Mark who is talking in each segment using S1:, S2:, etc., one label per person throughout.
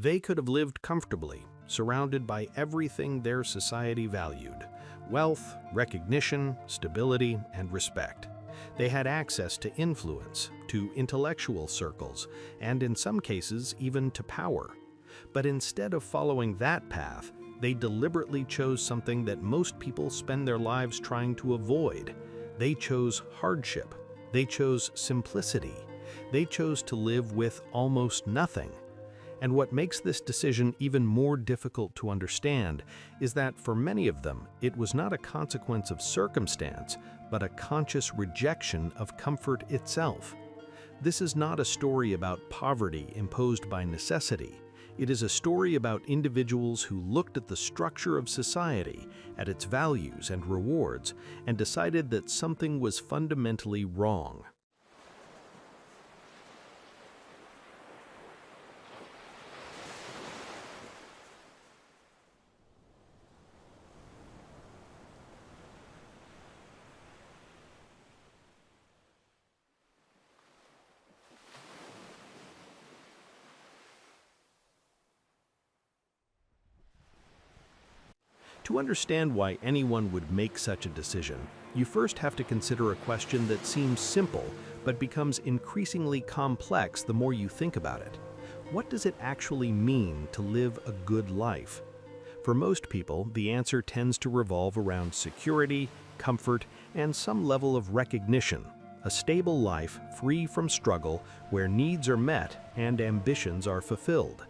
S1: They could have lived comfortably, surrounded by everything their society valued: wealth, recognition, stability, and respect. They had access to influence, to intellectual circles, and in some cases even to power. But instead of following that path, they deliberately chose something that most people spend their lives trying to avoid. They chose hardship. They chose simplicity. They chose to live with almost nothing. And what makes this decision even more difficult to understand is that for many of them, it was not a consequence of circumstance, but a conscious rejection of comfort itself. This is not a story about poverty imposed by necessity. It is a story about individuals who looked at the structure of society, at its values and rewards, and decided that something was fundamentally wrong. To understand why anyone would make such a decision, you first have to consider a question that seems simple but becomes increasingly complex the more you think about it. What does it actually mean to live a good life? For most people, the answer tends to revolve around security, comfort, and some level of recognition, a stable life free from struggle where needs are met and ambitions are fulfilled.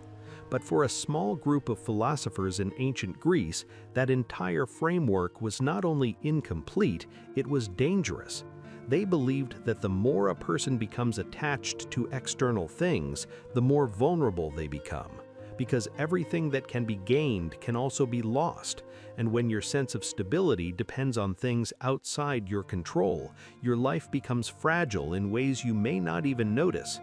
S1: But for a small group of philosophers in ancient Greece, that entire framework was not only incomplete, it was dangerous. They believed that the more a person becomes attached to external things, the more vulnerable they become, because everything that can be gained can also be lost. And when your sense of stability depends on things outside your control, your life becomes fragile in ways you may not even notice.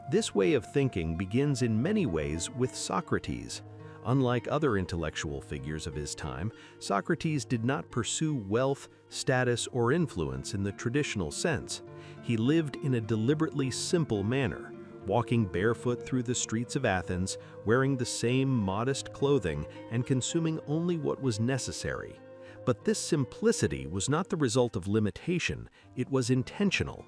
S1: This way of thinking begins in many ways with Socrates. Unlike other intellectual figures of his time, Socrates did not pursue wealth, status, or influence in the traditional sense. He lived in a deliberately simple manner, walking barefoot through the streets of Athens, wearing the same modest clothing, and consuming only what was necessary. But this simplicity was not the result of limitation, it was intentional.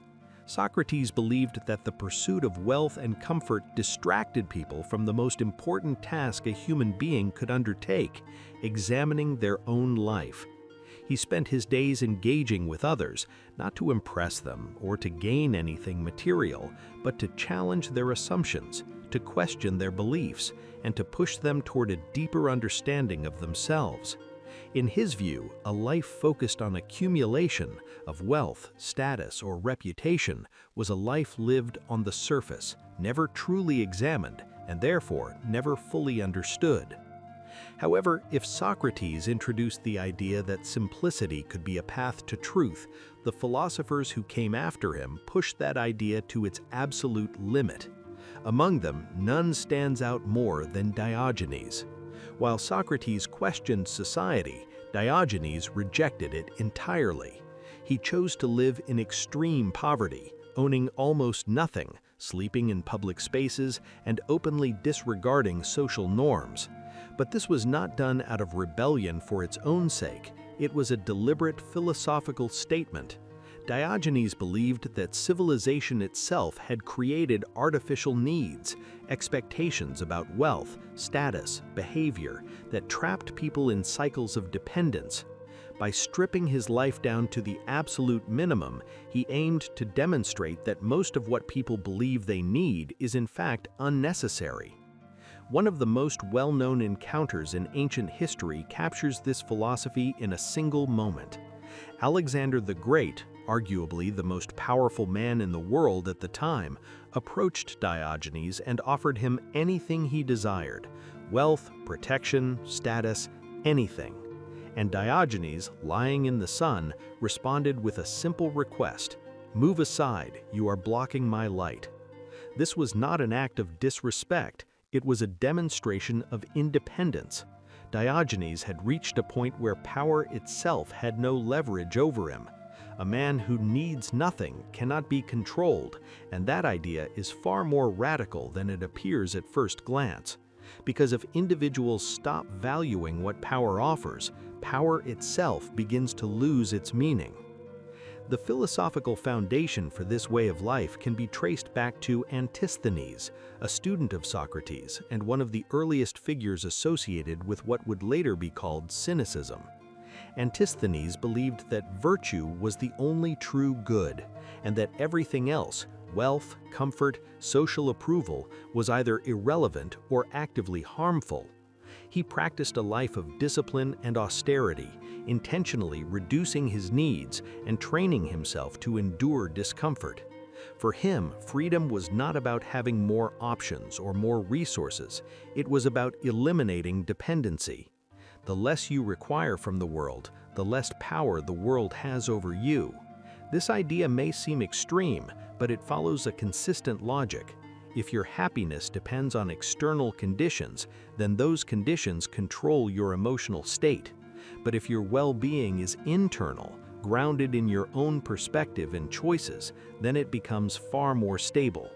S1: Socrates believed that the pursuit of wealth and comfort distracted people from the most important task a human being could undertake: examining their own life. He spent his days engaging with others, not to impress them or to gain anything material, but to challenge their assumptions, to question their beliefs, and to push them toward a deeper understanding of themselves. In his view, a life focused on accumulation of wealth, status, or reputation was a life lived on the surface, never truly examined, and therefore never fully understood. However, if Socrates introduced the idea that simplicity could be a path to truth, the philosophers who came after him pushed that idea to its absolute limit. Among them, none stands out more than Diogenes. While Socrates questioned society, Diogenes rejected it entirely. He chose to live in extreme poverty, owning almost nothing, sleeping in public spaces, and openly disregarding social norms. But this was not done out of rebellion for its own sake. It was a deliberate philosophical statement. Diogenes believed that civilization itself had created artificial needs, expectations about wealth, status, behavior, that trapped people in cycles of dependence. By stripping his life down to the absolute minimum, he aimed to demonstrate that most of what people believe they need is in fact unnecessary. One of the most well-known encounters in ancient history captures this philosophy in a single moment. Alexander the Great, arguably the most powerful man in the world at the time, approached Diogenes and offered him anything he desired: wealth, protection, status, anything. And Diogenes, lying in the sun, responded with a simple request: "Move aside, you are blocking my light." This was not an act of disrespect, it was a demonstration of independence. Diogenes had reached a point where power itself had no leverage over him. A man who needs nothing cannot be controlled, and that idea is far more radical than it appears at first glance. Because if individuals stop valuing what power offers, power itself begins to lose its meaning. The philosophical foundation for this way of life can be traced back to Antisthenes, a student of Socrates and one of the earliest figures associated with what would later be called cynicism. Antisthenes believed that virtue was the only true good, and that everything else, wealth, comfort, social approval, was either irrelevant or actively harmful. He practiced a life of discipline and austerity, intentionally reducing his needs and training himself to endure discomfort. For him, freedom was not about having more options or more resources. It was about eliminating dependency. The less you require from the world, the less power the world has over you. This idea may seem extreme, but it follows a consistent logic. If your happiness depends on external conditions, then those conditions control your emotional state. But if your well-being is internal, grounded in your own perspective and choices, then it becomes far more stable.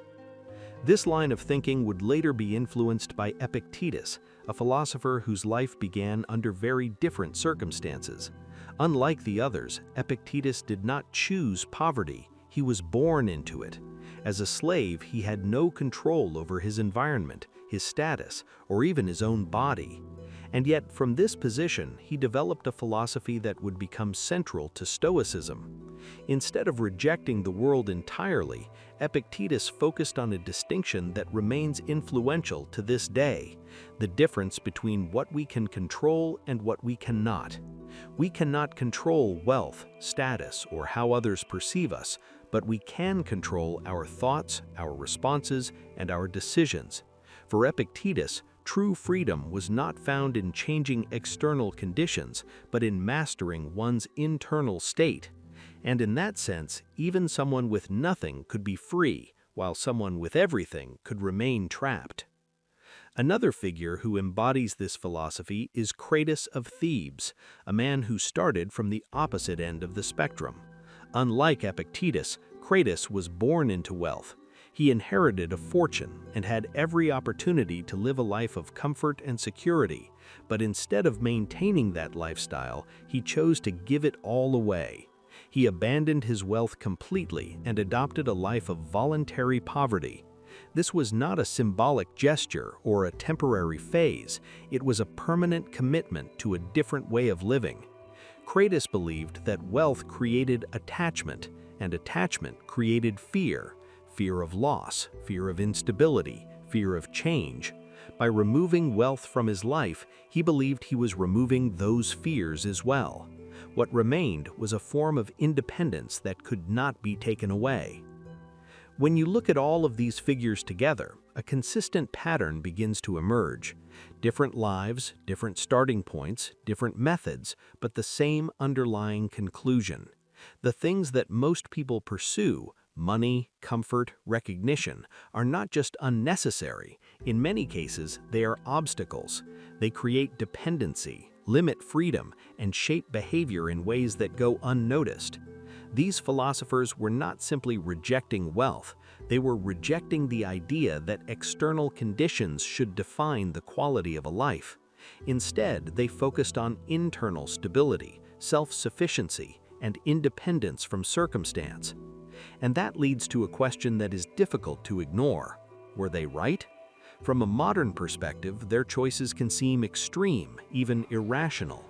S1: This line of thinking would later be influenced by Epictetus, a philosopher whose life began under very different circumstances. Unlike the others, Epictetus did not choose poverty, he was born into it. As a slave, he had no control over his environment, his status, or even his own body. And yet, from this position, he developed a philosophy that would become central to Stoicism. Instead of rejecting the world entirely, Epictetus focused on a distinction that remains influential to this day: the difference between what we can control and what we cannot. We cannot control wealth, status, or how others perceive us, but we can control our thoughts, our responses, and our decisions. For Epictetus, true freedom was not found in changing external conditions, but in mastering one's internal state. And in that sense, even someone with nothing could be free, while someone with everything could remain trapped. Another figure who embodies this philosophy is Socrates of Thebes, a man who started from the opposite end of the spectrum. Unlike Epictetus, Socrates was born into wealth. He inherited a fortune and had every opportunity to live a life of comfort and security, but instead of maintaining that lifestyle, he chose to give it all away. He abandoned his wealth completely and adopted a life of voluntary poverty. This was not a symbolic gesture or a temporary phase, it was a permanent commitment to a different way of living. Socrates believed that wealth created attachment, and attachment created fear. Fear of loss, fear of instability, fear of change. By removing wealth from his life, he believed he was removing those fears as well. What remained was a form of independence that could not be taken away. When you look at all of these figures together, a consistent pattern begins to emerge. Different lives, different starting points, different methods, but the same underlying conclusion. The things that most people pursue, money, comfort, recognition, are not just unnecessary. In many cases, they are obstacles. They create dependency, limit freedom, and shape behavior in ways that go unnoticed. These philosophers were not simply rejecting wealth, they were rejecting the idea that external conditions should define the quality of a life. Instead, they focused on internal stability, self-sufficiency, and independence from circumstance. And that leads to a question that is difficult to ignore. Were they right? From a modern perspective, their choices can seem extreme, even irrational.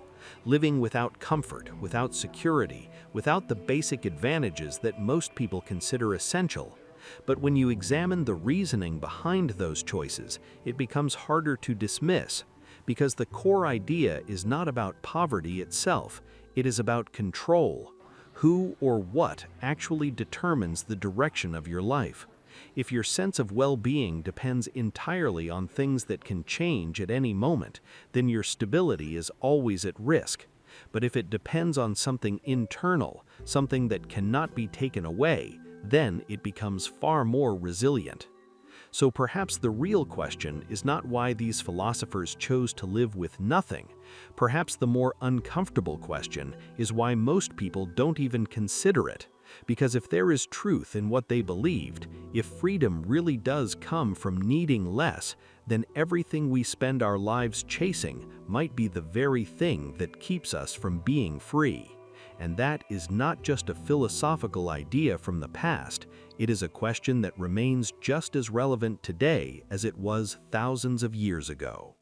S1: Living without comfort, without security, without the basic advantages that most people consider essential. But when you examine the reasoning behind those choices, it becomes harder to dismiss, because the core idea is not about poverty itself, it is about control. Who or what actually determines the direction of your life? If your sense of well-being depends entirely on things that can change at any moment, then your stability is always at risk. But if it depends on something internal, something that cannot be taken away, then it becomes far more resilient. So perhaps the real question is not why these philosophers chose to live with nothing. Perhaps the more uncomfortable question is why most people don't even consider it. Because if there is truth in what they believed, if freedom really does come from needing less, then everything we spend our lives chasing might be the very thing that keeps us from being free. And that is not just a philosophical idea from the past, it is a question that remains just as relevant today as it was thousands of years ago.